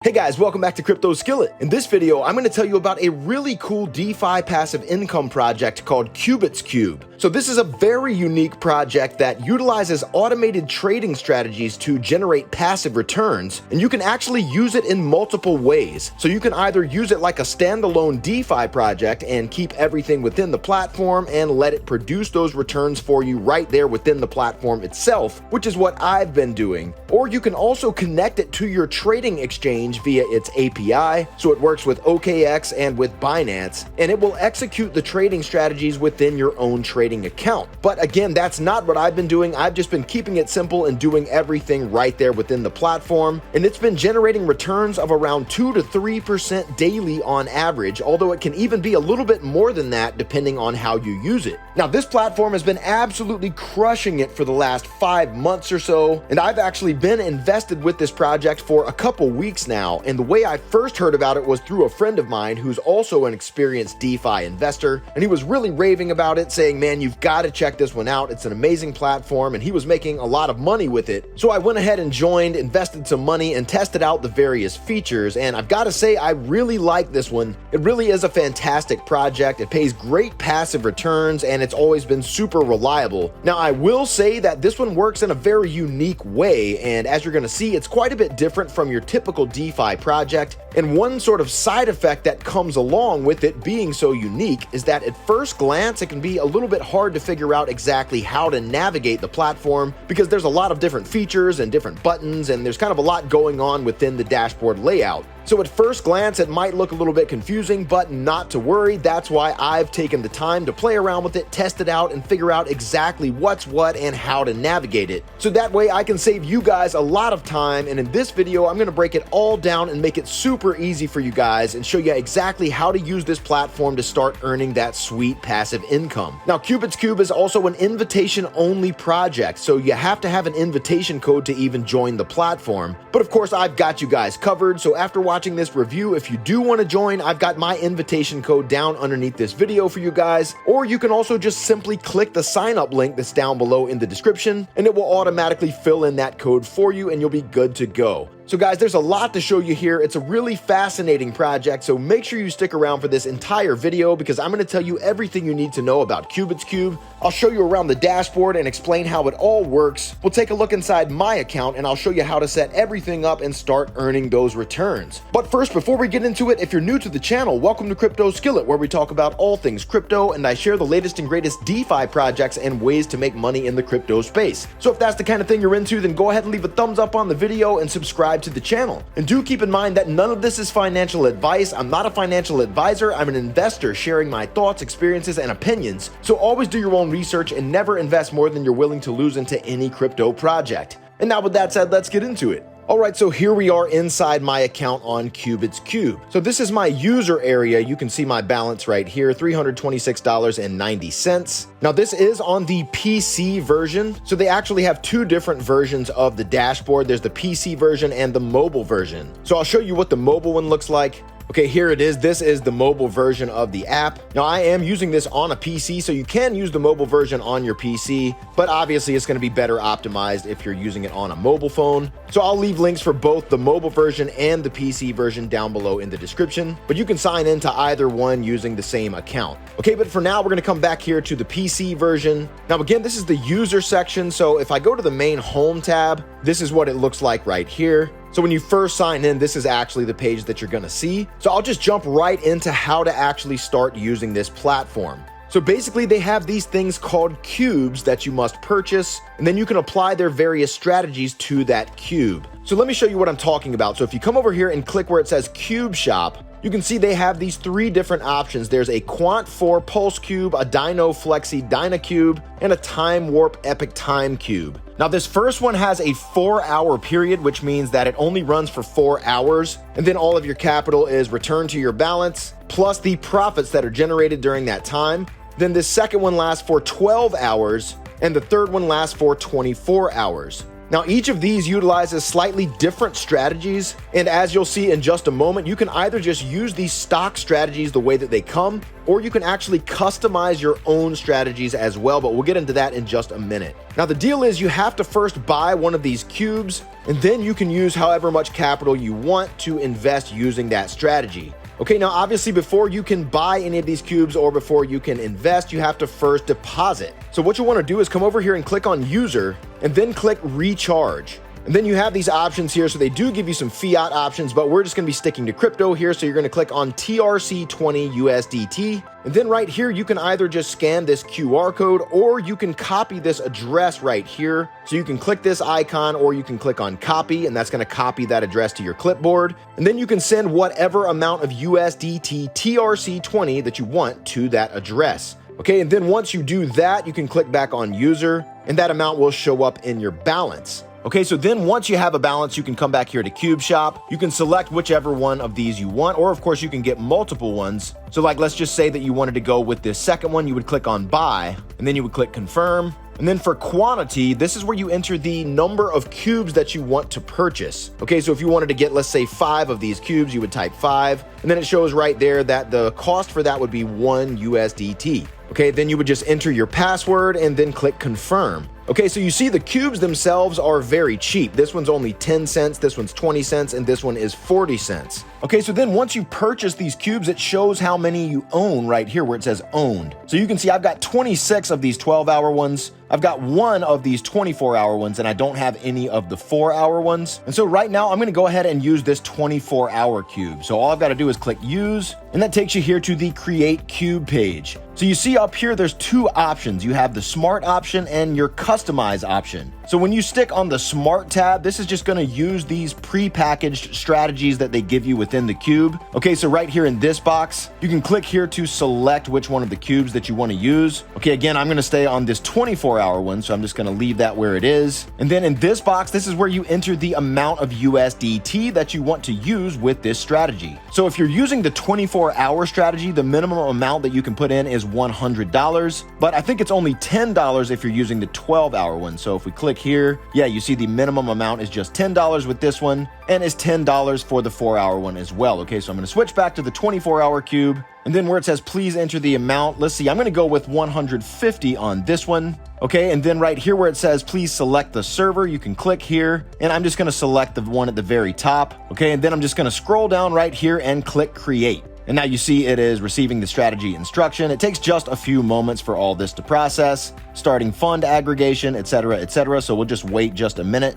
Hey guys, welcome back to Crypto Skillet. In this video, I'm going to tell you about a really cool DeFi passive income project called QubitsCube. So this is a very unique project that utilizes automated trading strategies to generate passive returns, and you can actually use it in multiple ways. So you can either use it like a standalone DeFi project and keep everything within the platform and let it produce those returns for you right there within the platform itself, which is what I've been doing. Or you can also connect it to your trading exchange via its API, so it works with OKX and with Binance, and it will execute the trading strategies within your own trading account. But again, that's not what I've been doing. I've just been keeping it simple and doing everything right there within the platform, and it's been generating returns of around 2 to 3% daily on average, although it can even be a little bit more than that depending on how you use it. Now, this platform has been absolutely crushing it for the last 5 months or so, and I've actually been invested with this project for a couple weeks now, and the way I first heard about it was through a friend of mine who's also an experienced DeFi investor, and he was really raving about it, saying, man, you've got to check this one out. It's an amazing platform, and he was making a lot of money with it. So I went ahead and joined, invested some money, and tested out the various features, and I've got to say, I really like this one. It really is a fantastic project. It pays great passive returns, and it's always been super reliable. Now, I will say that this one works in a very unique way, and as you're going to see, it's quite a bit different from your typical DeFi project. And one sort of side effect that comes along with it being so unique is that at first glance, it can be a little bit hard to figure out exactly how to navigate the platform because there's a lot of different features and different buttons, and there's kind of a lot going on within the dashboard layout. So at first glance, it might look a little bit confusing, but not to worry. That's why I've taken the time to play around with it, test it out, and figure out exactly what's what and how to navigate it. So that way I can save you guys a lot of time, and in this video, I'm going to break it all down and make it super easy for you guys and show you exactly how to use this platform to start earning that sweet passive income. Now, QubitsCube is also an invitation-only project, so you have to have an invitation code to even join the platform. But of course, I've got you guys covered, so after watching this review, if you do want to join, I've got my invitation code down underneath this video for you guys, or you can also just simply click the sign up link that's down below in the description, and it will automatically fill in that code for you, and you'll be good to go. So guys, there's a lot to show you here. It's a really fascinating project, so make sure you stick around for this entire video because I'm going to tell you everything you need to know about QubitsCube. I'll show you around the dashboard and explain how it all works. We'll take a look inside my account and I'll show you how to set everything up and start earning those returns. But first, before we get into it, if you're new to the channel, welcome to Crypto Skillet, where we talk about all things crypto and I share the latest and greatest DeFi projects and ways to make money in the crypto space. So if that's the kind of thing you're into, then go ahead and leave a thumbs up on the video and subscribe to the channel. And do keep in mind that none of this is financial advice. I'm not a financial advisor. I'm an investor sharing my thoughts, experiences, and opinions. So always do your own research and never invest more than you're willing to lose into any crypto project. And now with that said, let's get into it. Alright, so here we are inside my account on QubitsCube. So this is my user area. You can see my balance right here, $326.90. Now this is on the PC version. So they actually have two different versions of the dashboard. There's the PC version and the mobile version. So I'll show you what the mobile one looks like. Okay, here it is. This is the mobile version of the app. Now, I am using this on a PC, so you can use the mobile version on your PC, but obviously it's going to be better optimized if you're using it on a mobile phone. So I'll leave links for both the mobile version and the PC version down below in the description, but you can sign into either one using the same account. Okay, but for now, we're going to come back here to the PC version. Now, again, this is the user section. So if I go to the main home tab, this is what it looks like right here. So when you first sign in, this is actually the page that you're going to see. So I'll just jump right into how to actually start using this platform. So basically they have these things called cubes that you must purchase, and then you can apply their various strategies to that cube. So let me show you what I'm talking about. So if you come over here and click where it says Cube Shop, you can see they have these three different options. There's a Quant 4 Pulse Cube, a Dino Flexi Dynacube, and a Time Warp Epic Time Cube. Now this first one has a 4-hour period, which means that it only runs for 4 hours, and then all of your capital is returned to your balance, plus the profits that are generated during that time. Then this second one lasts for 12 hours, and the third one lasts for 24 hours. Now, each of these utilizes slightly different strategies, and as you'll see in just a moment, you can either just use these stock strategies the way that they come, or you can actually customize your own strategies as well, but we'll get into that in just a minute. Now, the deal is you have to first buy one of these cubes, and then you can use however much capital you want to invest using that strategy. Okay, now obviously before you can buy any of these cubes or before you can invest, you have to first deposit. So what you want to do is come over here and click on user and then click recharge. And then you have these options here. So they do give you some fiat options, but we're just going to be sticking to crypto here. So you're going to click on TRC-20 USDT. And then right here, you can either just scan this QR code or you can copy this address right here. So you can click this icon or you can click on copy, and that's going to copy that address to your clipboard. And then you can send whatever amount of USDT TRC-20 that you want to that address. Okay, and then once you do that, you can click back on user and that amount will show up in your balance. Okay, so then once you have a balance, you can come back here to Cube Shop. You can select whichever one of these you want, or of course you can get multiple ones. So like, let's just say that you wanted to go with this second one, you would click on buy, and then you would click confirm. And then for quantity, this is where you enter the number of cubes that you want to purchase. Okay, so if you wanted to get, let's say 5 of these cubes, you would type 5, and then it shows right there that the cost for that would be 1 USDT. Okay, then you would just enter your password and then click confirm. Okay, so you see the cubes themselves are very cheap. This one's only 10 cents, this one's 20 cents, and this one is 40 cents. Okay, so then once you purchase these cubes, it shows how many you own right here where it says owned. So you can see I've got 26 of these 12-hour ones. I've got 1 of these 24-hour ones, and I don't have any of the 4-hour ones. And so right now I'm gonna go ahead and use this 24-hour cube. So all I've gotta do is click use, and that takes you here to the Create Cube page. So you see up here, there's 2 options. You have the Smart option and your Customize option. So when you stick on the Smart tab, this is just gonna use these pre-packaged strategies that they give you within the cube. Okay, so right here in this box, you can click here to select which one of the cubes that you wanna use. Okay, again, I'm gonna stay on this 24-hour one, so I'm just gonna leave that where it is. And then in this box, this is where you enter the amount of USDT that you want to use with this strategy. So if you're using the 24-hour strategy, the minimum amount that you can put in is $100, but I think it's only $10 if you're using the 12-hour one. So if we click here, yeah, you see the minimum amount is just $10 with this one, and it's $10 for the 4-hour one as well. Okay, so I'm gonna switch back to the 24-hour cube, and then where it says please enter the amount, let's see, I'm gonna go with 150 on this one. Okay, and then right here where it says please select the server, you can click here, and I'm just gonna select the one at the very top. Okay, and then I'm just gonna scroll down right here and click create. And now you see it is receiving the strategy instruction. It takes just a few moments for all this to process, starting fund aggregation, etc., etc. So we'll just wait just a minute.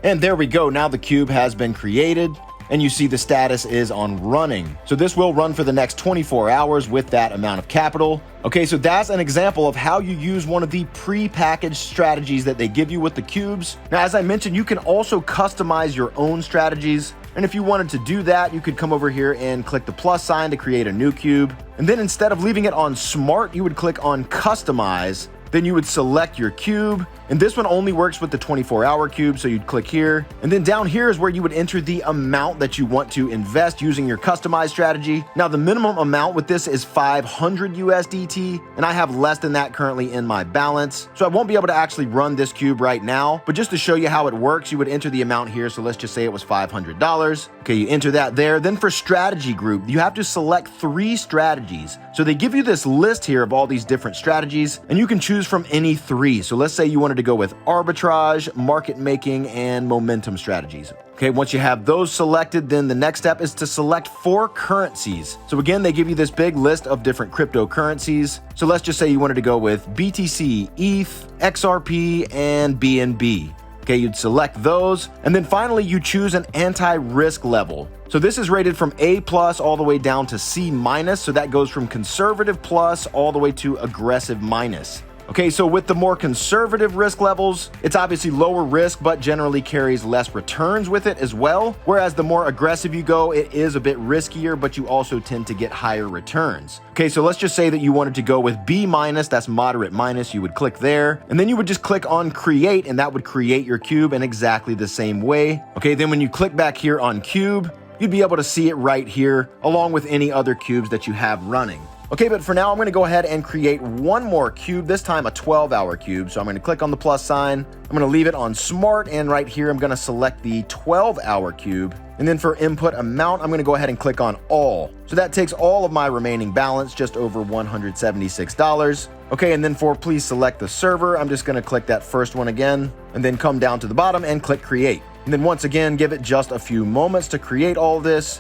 And there we go. Now the cube has been created, and you see the status is on running. So this will run for the next 24 hours with that amount of capital. Okay, so that's an example of how you use one of the pre-packaged strategies that they give you with the cubes. Now, as I mentioned, you can also customize your own strategies. And if you wanted to do that, you could come over here and click the plus sign to create a new cube. And then instead of leaving it on Smart, you would click on Customize. Then you would select your cube, and this one only works with the 24-hour cube, so you'd click here. And then down here is where you would enter the amount that you want to invest using your customized strategy. Now, the minimum amount with this is 500 USDT, and I have less than that currently in my balance. So I won't be able to actually run this cube right now, but just to show you how it works, you would enter the amount here. So let's just say it was $500. Okay, you enter that there. Then for strategy group, you have to select 3 strategies. So they give you this list here of all these different strategies, and you can choose from any 3. So let's say you wanted to go with arbitrage, market making, and momentum strategies. Okay, once you have those selected, then the next step is to select 4 currencies. So again, they give you this big list of different cryptocurrencies. So let's just say you wanted to go with BTC, ETH, XRP, and BNB. Okay, you'd select those, and then finally you choose an anti-risk level. So this is rated from A+ all the way down to C-, so that goes from conservative plus all the way to aggressive minus. Okay, so with the more conservative risk levels, it's obviously lower risk, but generally carries less returns with it as well. Whereas the more aggressive you go, it is a bit riskier, but you also tend to get higher returns. Okay, so let's just say that you wanted to go with B-, that's moderate minus, you would click there, and then you would just click on create, and that would create your cube in exactly the same way. Okay, then when you click back here on cube, you'd be able to see it right here, along with any other cubes that you have running. Okay, but for now, I'm going to go ahead and create one more cube, this time a 12-hour cube. So I'm going to click on the plus sign. I'm going to leave it on smart, and right here, I'm going to select the 12-hour cube. And then for input amount, I'm going to go ahead and click on all. So that takes all of my remaining balance, just over $176. Okay, and then for please select the server, I'm just going to click that first one again, and then come down to the bottom and click create. And then once again, give it just a few moments to create all this.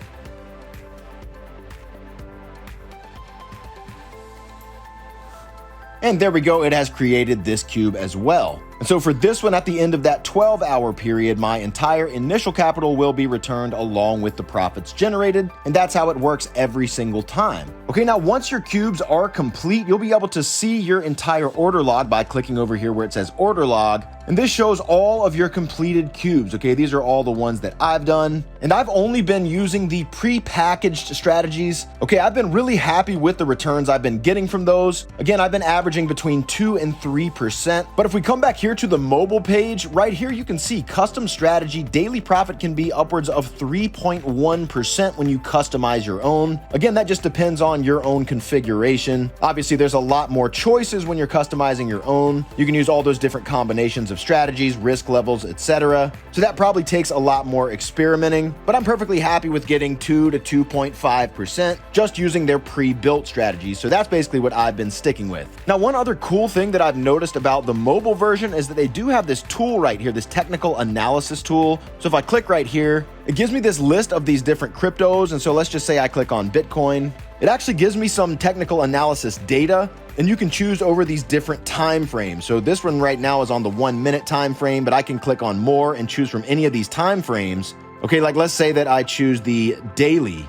And there we go, it has created this cube as well. And so for this one, at the end of that 12-hour period, my entire initial capital will be returned along with the profits generated, and that's how it works every single time. Okay, now once your cubes are complete, you'll be able to see your entire order log by clicking over here where it says order log, and this shows all of your completed cubes. Okay, these are all the ones that I've done, and I've only been using the pre-packaged strategies. Okay, I've been really happy with the returns I've been getting from those. Again, I've been averaging between 2 and 3%, but if we come back here to the mobile page, right here you can see custom strategy, daily profit can be upwards of 3.1% when you customize your own. Again, that just depends on your own configuration. Obviously, there's a lot more choices when you're customizing your own. You can use all those different combinations of strategies, risk levels, etc. So that probably takes a lot more experimenting, but I'm perfectly happy with getting 2 to 2.5% just using their pre-built strategies. So that's basically what I've been sticking with. Now, one other cool thing that I've noticed about the mobile version is that they do have this tool right here, this technical analysis tool. So if I click right here, it gives me this list of these different cryptos. And so let's just say I click on Bitcoin. It actually gives me some technical analysis data, and you can choose over these different time frames. So this one right now is on the 1 minute time frame, but I can click on more and choose from any of these time frames. Okay, like let's say that I choose the daily.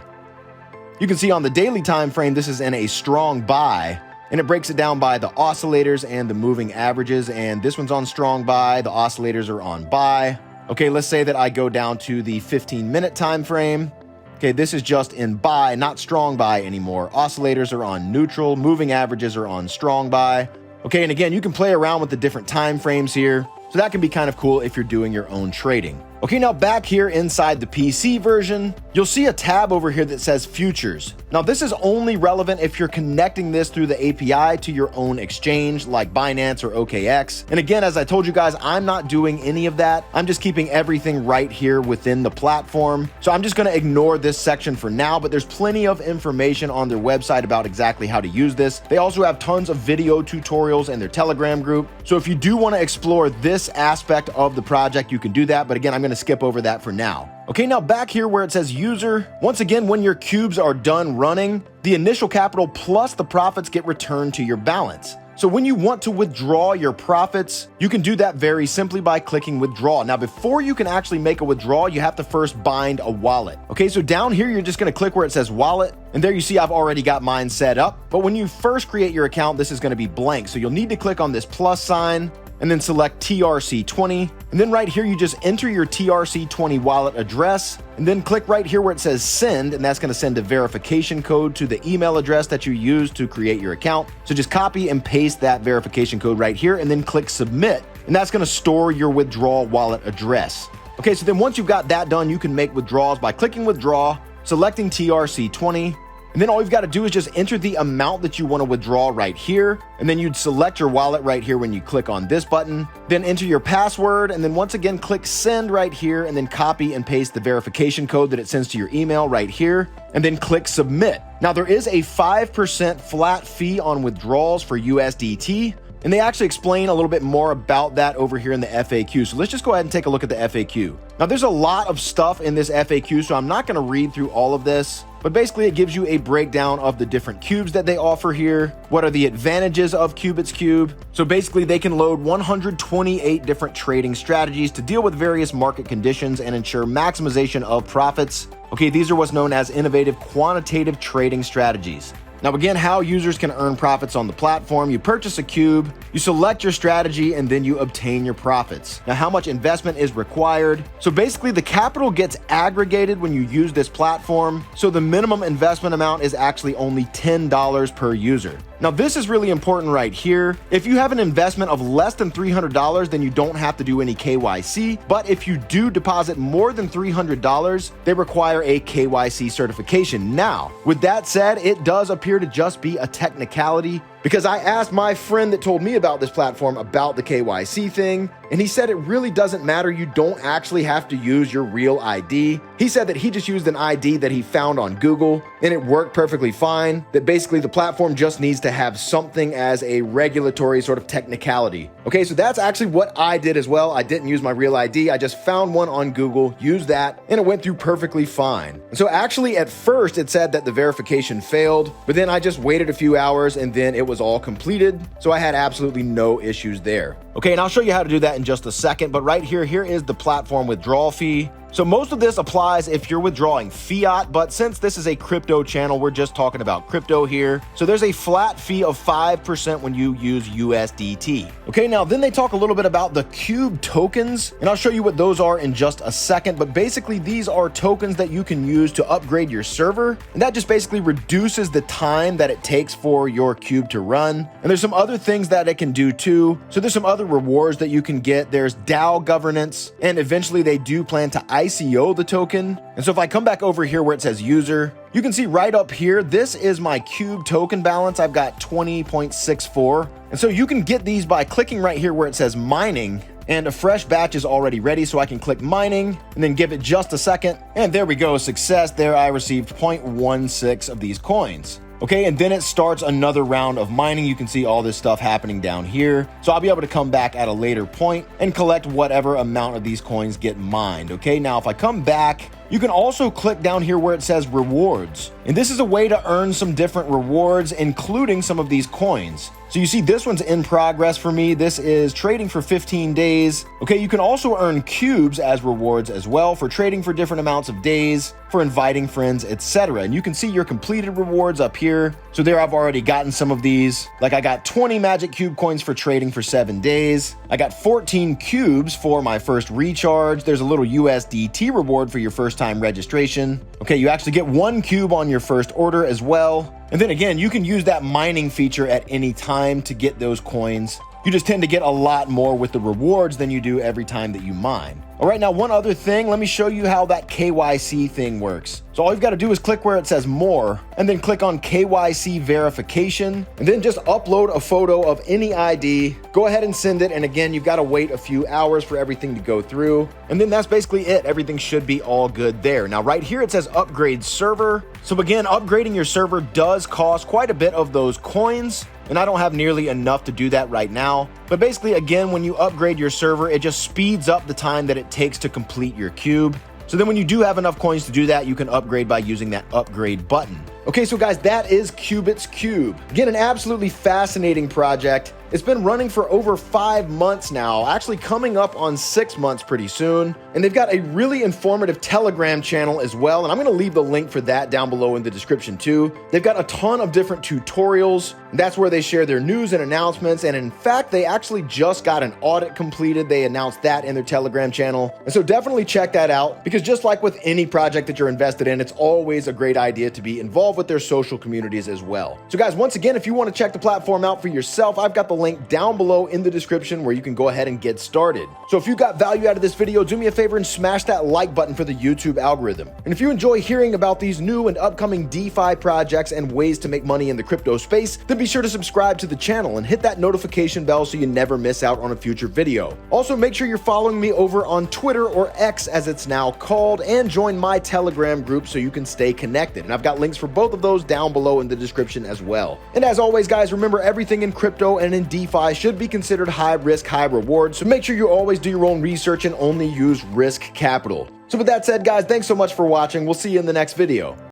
You can see on the daily time frame, this is in a strong buy, and it breaks it down by the oscillators and the moving averages. And this one's on strong buy, the oscillators are on buy. Okay, let's say that I go down to the 15-minute time frame. Okay, this is just in buy, not strong buy anymore. Oscillators are on neutral, moving averages are on strong buy. Okay, and again, you can play around with the different time frames here. So that can be kind of cool if you're doing your own trading. Okay, now back here inside the PC version, you'll see a tab over here that says futures. Now this is only relevant if you're connecting this through the API to your own exchange like Binance or OKX. And again, as I told you guys, I'm not doing any of that. I'm just keeping everything right here within the platform. So I'm just gonna ignore this section for now, but there's plenty of information on their website about exactly how to use this. They also have tons of video tutorials in their Telegram group. So if you do wanna explore this aspect of the project, you can do that. But again, I'm gonna skip over that for now. Okay, now back here where it says user, once again, when your cubes are done running, the initial capital plus the profits get returned to your balance. So when you want to withdraw your profits, you can do that very simply by clicking withdraw. Now, before you can actually make a withdrawal, you have to first bind a wallet. Okay, so down here, you're just gonna click where it says wallet, and there you see I've already got mine set up. But when you first create your account, this is gonna be blank. So you'll need to click on this plus sign, and then select TRC-20. And then right here, you just enter your TRC-20 wallet address, and then click right here where it says send, and that's gonna send a verification code to the email address that you used to create your account. So just copy and paste that verification code right here, and then click submit, and that's gonna store your withdrawal wallet address. Okay, so then once you've got that done, you can make withdrawals by clicking withdraw, selecting TRC-20, and then all you've got to do is just enter the amount that you want to withdraw right here. And then you'd select your wallet right here when you click on this button. Then enter your password. And then once again, click send right here. And then copy and paste the verification code that it sends to your email right here. And then click submit. Now there is a 5% flat fee on withdrawals for USDT. And they actually explain a little bit more about that over here in the FAQ. So let's just go ahead and take a look at the FAQ. Now there's a lot of stuff in this FAQ, so I'm not going to read through all of this. But basically, it gives you a breakdown of the different cubes that they offer here. What are the advantages of QubitsCube? So basically, they can load 128 different trading strategies to deal with various market conditions and ensure maximization of profits. Okay, these are what's known as innovative quantitative trading strategies. Now again, how users can earn profits on the platform: you purchase a cube, you select your strategy, and then you obtain your profits. Now how much investment is required? So basically the capital gets aggregated when you use this platform, so the minimum investment amount is actually only $10 per user. Now this is really important right here. If you have an investment of less than $300, then you don't have to do any KYC, but if you do deposit more than $300, they require a KYC certification. Now, with that said, it does appear to just be a technicality, because I asked my friend that told me about this platform about the KYC thing, and he said it really doesn't matter. You don't actually have to use your real ID. He said that he just used an ID that he found on Google, and it worked perfectly fine, that basically the platform just needs to have something as a regulatory sort of technicality. Okay, so that's actually what I did as well. I didn't use my real ID. I just found one on Google, used that, and it went through perfectly fine. And so actually at first it said that the verification failed, but then I just waited a few hours and then it was all completed. So I had absolutely no issues there. Okay, and I'll show you how to do that in just a second, but right here is the platform withdrawal fee. So most of this applies if you're withdrawing fiat, but since this is a crypto channel, we're just talking about crypto here. So there's a flat fee of 5% when you use USDT. Okay, now then they talk a little bit about the Cube tokens, and I'll show you what those are in just a second, but basically these are tokens that you can use to upgrade your server, and that just basically reduces the time that it takes for your cube to run. And there's some other things that it can do too. So there's some other rewards that you can get. There's DAO governance, and eventually they do plan to ICO the token. And so if I come back over here where it says user, you can see right up here, this is my Cube token balance. I've got 20.64. And so you can get these by clicking right here where it says mining, and a fresh batch is already ready. So I can click mining and then give it just a second. And there we go, success. There I received 0.16 of these coins. Okay, and then it starts another round of mining. You can see all this stuff happening down here. So I'll be able to come back at a later point and collect whatever amount of these coins get mined. Okay, now if I come back, you can also click down here where it says rewards. And this is a way to earn some different rewards, including some of these coins. So you see this one's in progress for me. This is trading for 15 days. Okay, you can also earn cubes as rewards as well for trading for different amounts of days, for inviting friends, etc. And you can see your completed rewards up here. So there I've already gotten some of these. Like I got 20 magic cube coins for trading for 7 days. I got 14 cubes for my first recharge. There's a little USDT reward for your first time registration. Okay, you actually get 1 cube on your first order as well. And then again, you can use that mining feature at any time to get those coins. You just tend to get a lot more with the rewards than you do every time that you mine. All right, now one other thing, let me show you how that KYC thing works. So all you've got to do is click where it says more, and then click on KYC verification, and then just upload a photo of any ID. Go ahead and send it, and again, you've got to wait a few hours for everything to go through. And then that's basically it. Everything should be all good there. Now right here it says upgrade server. So again, upgrading your server does cost quite a bit of those coins, and I don't have nearly enough to do that right now. But basically, again, when you upgrade your server, it just speeds up the time that it takes to complete your cube. So then when you do have enough coins to do that, you can upgrade by using that upgrade button. Okay, so guys, that is QubitsCube. Again, an absolutely fascinating project. It's been running for over 5 months now, actually coming up on 6 months pretty soon. And they've got a really informative Telegram channel as well, and I'm gonna leave the link for that down below in the description too. They've got a ton of different tutorials. That's where they share their news and announcements, and in fact, they actually just got an audit completed. They announced that in their Telegram channel. And so definitely check that out, because just like with any project that you're invested in, it's always a great idea to be involved with their social communities as well. So guys, once again, if you want to check the platform out for yourself, I've got the link down below in the description where you can go ahead and get started. So if you got value out of this video, do me a favor and smash that like button for the YouTube algorithm. And if you enjoy hearing about these new and upcoming DeFi projects and ways to make money in the crypto space, then be sure to subscribe to the channel and hit that notification bell so you never miss out on a future video. Also, make sure you're following me over on Twitter, or X as it's now called, and join my Telegram group so you can stay connected. And I've got links for both of those down below in the description as well. And as always, guys, remember, everything in crypto and in DeFi should be considered high risk, high reward. So make sure you always do your own research and only use risk capital. So with that said, guys, thanks so much for watching. We'll see you in the next video.